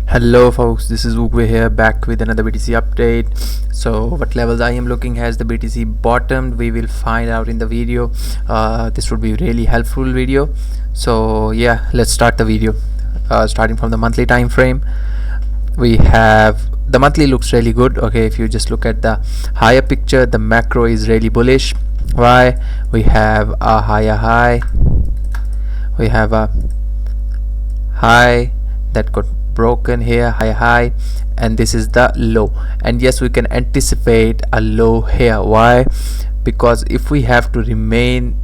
Hello folks, this is Ugwe here, back with another BTC update. So what levels I am looking, has the BTC bottomed? We will find out in the video. This would be really helpful video. So yeah, let's start the video. Starting from the monthly time frame, we have the monthly looks really good. Okay, if you just look at the higher picture, the macro is really bullish. Why? We have a higher high, we have a high that got broken here, high, and this is the low. And yes, we can anticipate a low here. Why? Because if we have to remain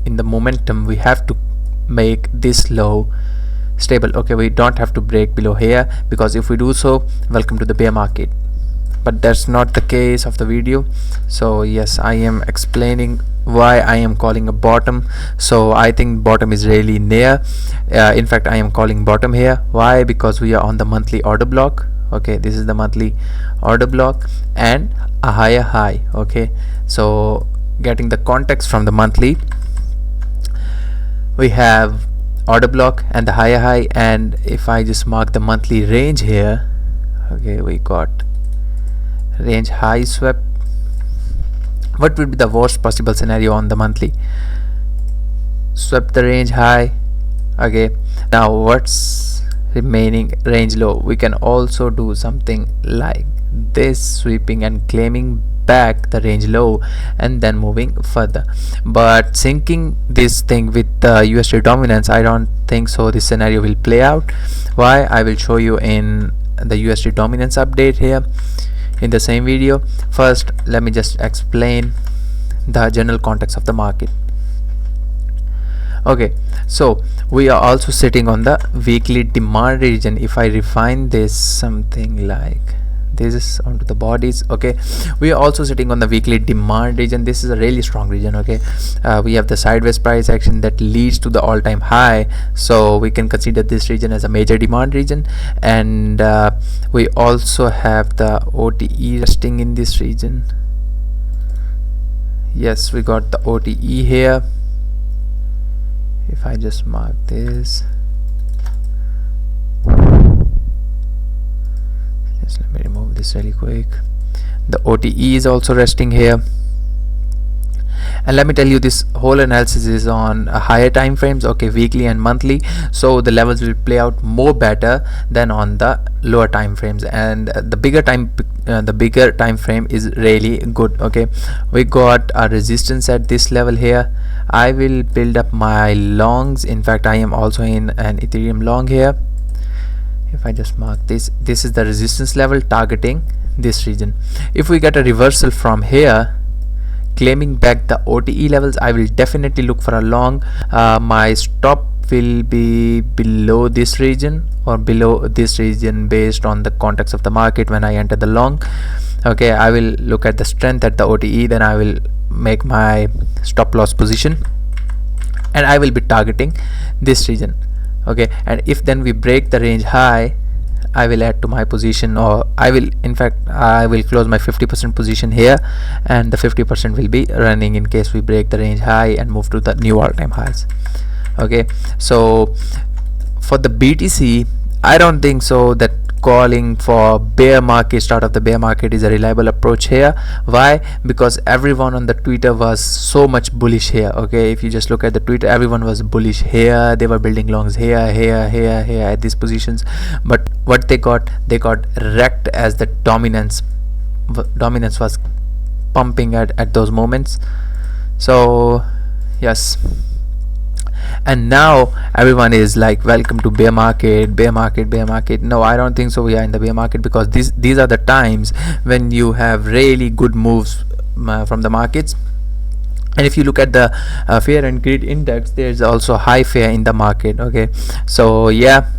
in the momentum, we have to make this low stable. Okay, we don't have to break below here, because if we do so, welcome to the bear market. But that's not the case of the video. So yes, I am explaining why I am calling a bottom. So I think bottom is really near. In fact, I am calling bottom here. Why? Because we are on the monthly order block. Okay, this is the monthly order block and a higher high. Okay, so getting the context from the monthly, we have order block and the higher high. And if I just mark the monthly range here, okay, we got range high swept. What would be the worst possible scenario on the monthly? Swept the range high. Okay, now what's remaining? Range low. We can also do something like this, sweeping and claiming back the range low and then moving further. But syncing this thing with the USD dominance, I don't think so this scenario will play out. Why? I will show you in the USD dominance update here in the same video. First, let me just explain the general context of the market. Okay, so we are also sitting on the weekly demand region. If I refine this, something like this is onto the bodies. Okay, we are also sitting on the weekly demand region. This is a really strong region. Okay, we have the sideways price action that leads to the all-time high, so we can consider this region as a major demand region. And we also have the OTE resting in this region. Yes, we got the OTE here. If I just mark this, let me remove this really quick. The OTE is also resting here. And let me tell you, this whole analysis is on higher time frames, okay, weekly and monthly, so the levels will play out more better than on the lower time frames. And the bigger time frame is really good. Okay, we got a resistance at this level here. I will build up my longs. In fact, I am also in an Ethereum long here. If I just mark this, this is the resistance level targeting this region. If we get a reversal from here, claiming back the OTE levels, I will definitely look for a long. My stop will be below this region or below this region based on the context of the market when I enter the long. Okay, I will look at the strength at the OTE, then I will make my stop loss position and I will be targeting this region. Okay, and if then we break the range high, I will add to my position, or I will, in fact, I will close my 50% position here, and the 50% will be running in case we break the range high and move to the new all-time highs. Okay, so for the BTC, I don't think so that calling for bear market, start of the bear market, is a reliable approach here. Why? Because everyone on the Twitter was so much bullish here. Okay, if you just look at the Twitter, everyone was bullish here. They were building longs here at these positions. But what they got wrecked as the dominance was pumping at those moments. So yes, and now everyone is like, welcome to bear market. No, I don't think so we are in the bear market, because these are the times when you have really good moves from the markets. And if you look at the fear and greed index, there's also high fear in the market. Okay, so yeah,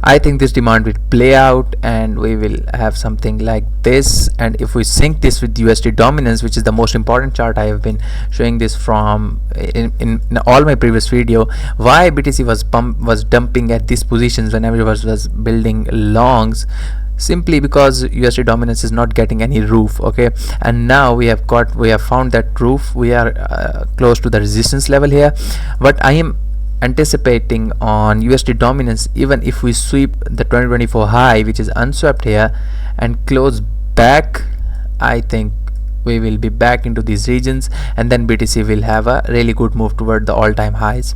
I think this demand will play out and we will have something like this. And if we sync this with USD dominance, which is the most important chart, I have been showing this from in all my previous video, why BTC was dumping at these positions when everyone was building longs, simply because USD dominance is not getting any roof. Okay, and now we have found that roof. We are close to the resistance level here. What I am anticipating on USD dominance. Even if we sweep the 2024 high, which is unswept here, and close back, I think we will be back into these regions, and then BTC will have a really good move toward the all-time highs.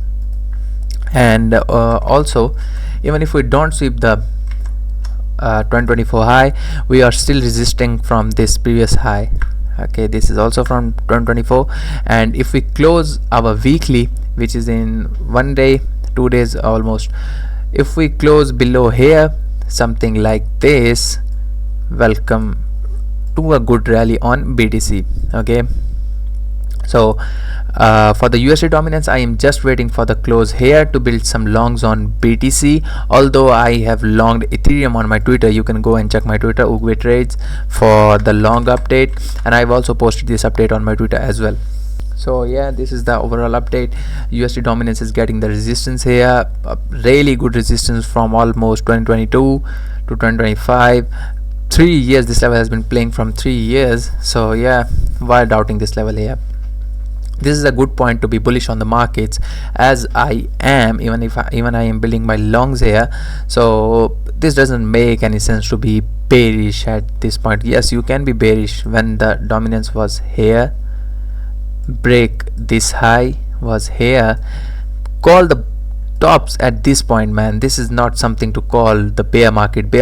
And also, even if we don't sweep the 2024 high, we are still resisting from this previous high. Okay, this is also from 2024, and if we close our weekly, which is in 1 day, 2 days almost, if we close below here, something like this, welcome to a good rally on BTC. Okay, so for the USD dominance, I am just waiting for the close here to build some longs on BTC. Although I have longed Ethereum on my Twitter, you can go and check my Twitter, Ugwe Trades, for the long update, and I've also posted this update on my Twitter as well. So yeah, this is the overall update. USD dominance is getting the resistance here, really good resistance from almost 2022 to 2025. 3 years this level has been playing from 3 years. So yeah, why doubting this level here? This is a good point to be bullish on the markets, as I am, even I am building my longs here. So this doesn't make any sense to be bearish at this point. Yes, you can be bearish when the dominance was here, break this high was here, call the tops at this point, man. This is not something to call the bear market.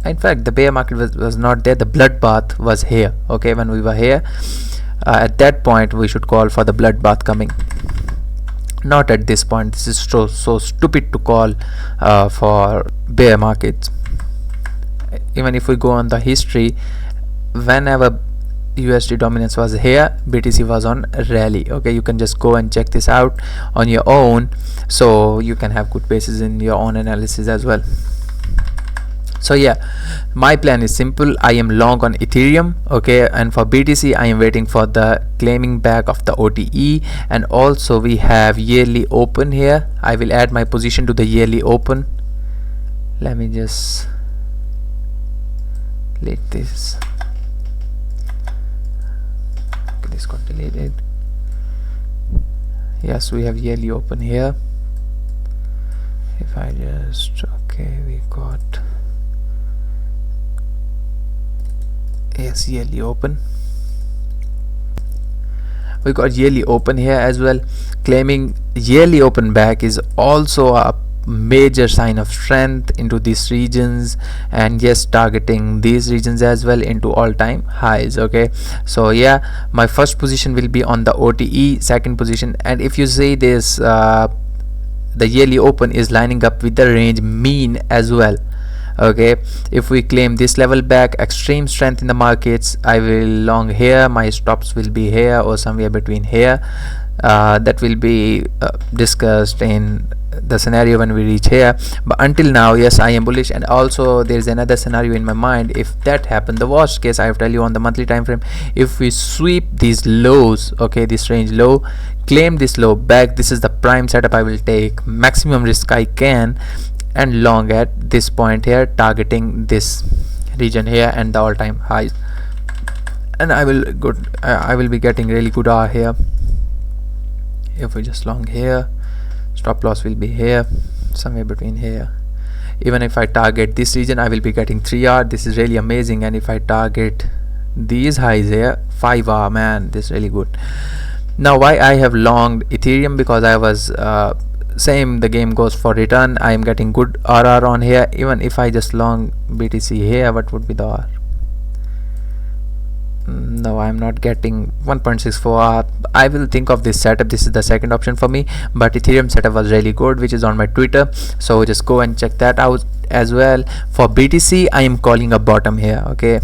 In fact, the bear market was not there. The bloodbath was here. Okay, when we were here, at that point we should call for the bloodbath coming, not at this point. This is so stupid to call for bear markets. Even if we go on the history, whenever USD dominance was here, BTC was on rally. Okay, you can just go and check this out on your own, so you can have good basis in your own analysis as well. So yeah, my plan is simple. I am long on Ethereum, okay, and for BTC I am waiting for the claiming back of the OTE, and also we have yearly open here. I will add my position to the yearly open. Let me just delete this. Okay, this got deleted. Yes, we have yearly open here. If I just, okay, we got, yes, yearly open. We got yearly open here as well. Claiming yearly open back is also a major sign of strength into these regions, and yes, targeting these regions as well into all-time highs. Okay, so yeah, my first position will be on the OTE, second position, and if you see this, the yearly open is lining up with the range mean as well. Okay, if we claim this level back, extreme strength in the markets, I will long here. My stops will be here or somewhere between here. That will be discussed in the scenario when we reach here, but until now, yes, I am bullish. And also there is another scenario in my mind. If that happened, the worst case I have tell you on the monthly time frame, if we sweep these lows, okay, this range low, claim this low back, this is the prime setup. I will take maximum risk I can and long at this point here, targeting this region here and the all-time highs, and I will be getting really good R here. If we just long here, stop loss will be here, somewhere between here. Even if I target this region, I will be getting 3R. This is really amazing. And if I target these highs here, 5R, man, this is really good. Now why I have longed Ethereum? Because I was same, the game goes for return. I am getting good RR on here. Even if I just long BTC here, what would be the R? No, I'm not getting 1.64R. I will think of this setup. This is the second option for me, but Ethereum setup was really good, which is on my Twitter, so just go and check that out as well. For BTC, I am calling a bottom here. Okay,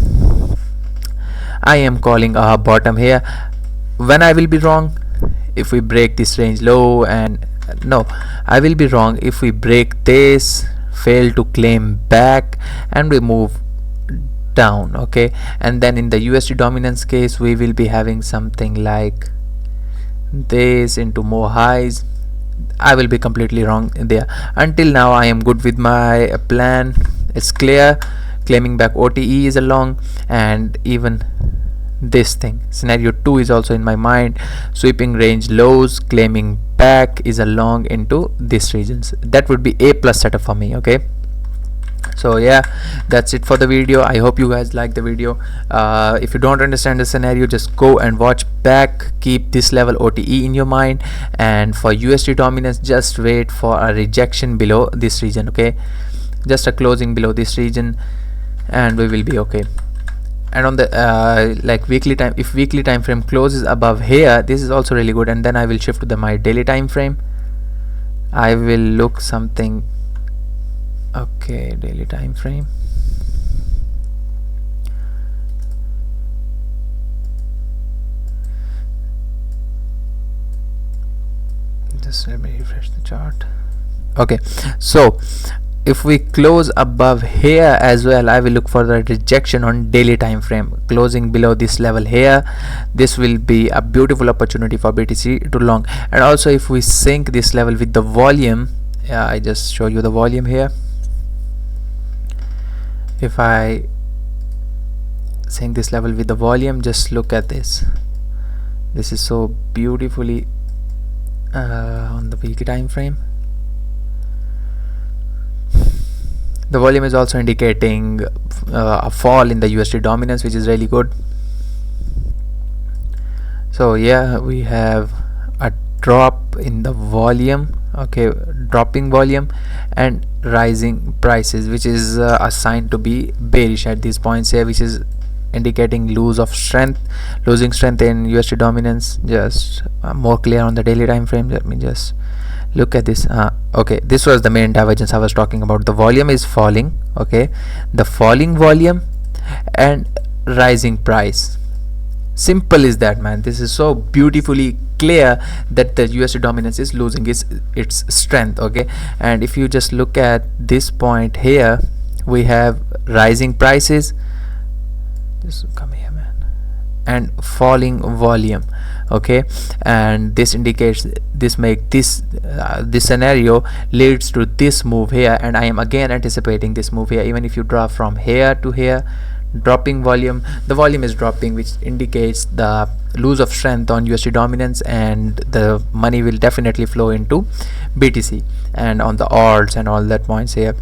I am calling a bottom here. When I will be wrong? If we break this range low, and no, I will be wrong if we break this, fail to claim back, and we move down. Okay, and then in the USD dominance case, we will be having something like this into more highs. I will be completely wrong there. Until now, I am good with my plan. It's clear. Claiming back OTE is a long, and even this thing, scenario 2, is also in my mind. Sweeping range lows, claiming back is a long into these regions. That would be a plus setup for me. Okay, so yeah, that's it for the video. I hope you guys like the video. If you don't understand the scenario, just go and watch back. Keep this level OTE in your mind, and for USD dominance, just wait for a rejection below this region. Okay, just a closing below this region and we will be okay. And on the like weekly time, if weekly time frame closes above here, this is also really good. And then I will shift to my daily time frame. I will look something. Okay, daily time frame. Just let me refresh the chart. Okay, so if we close above here as well, I will look for the rejection on daily time frame closing below this level here. This will be a beautiful opportunity for BTC to long. And also if we sync this level with the volume, I just show you the volume here. If I sync this level with the volume, just look at this. This is so beautifully on the weekly time frame. The volume is also indicating a fall in the USD dominance, which is really good. So yeah, we have a drop in the volume. Okay, dropping volume and rising prices, which is a sign to be bearish at these points here, which is indicating losing strength in USD dominance. Just more clear on the daily time frame. Let me just look at this. Okay, this was the main divergence I was talking about. The volume is falling. Okay, the falling volume and rising price. Simple is that, man. This is so beautifully clear that the USD dominance is losing its strength. Okay, and if you just look at this point here, we have rising prices. Just come here, man, and falling volume. Okay, and this indicates this scenario leads to this move here, and I am again anticipating this move here. Even if you draw from here to here, dropping volume, the volume is dropping, which indicates the lose of strength on USD dominance, and the money will definitely flow into BTC and on the odds and all that points here.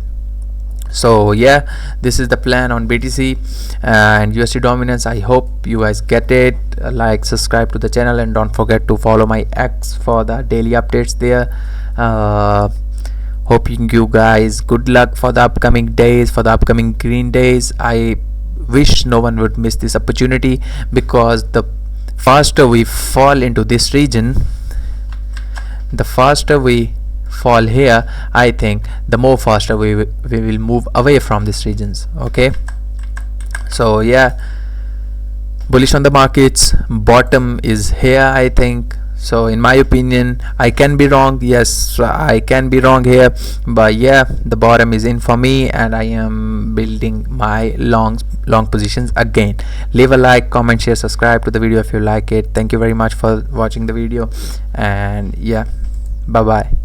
So yeah, this is the plan on BTC and USD dominance. I hope you guys get it. Like, subscribe to the channel, and don't forget to follow my X for the daily updates there. Hoping you guys good luck for the upcoming days, for the upcoming green days. I wish no one would miss this opportunity, because the faster we fall into this region, the faster we fall here, I think the more faster we will move away from these regions. Okay, so yeah, bullish on the markets. Bottom is here, I think. So in my opinion, I can be wrong. Yes, I can be wrong here, but yeah, the bottom is in for me, and I am building my long positions again. Leave a like, comment, share, subscribe to the video if you like it. Thank you very much for watching the video, and yeah, bye bye.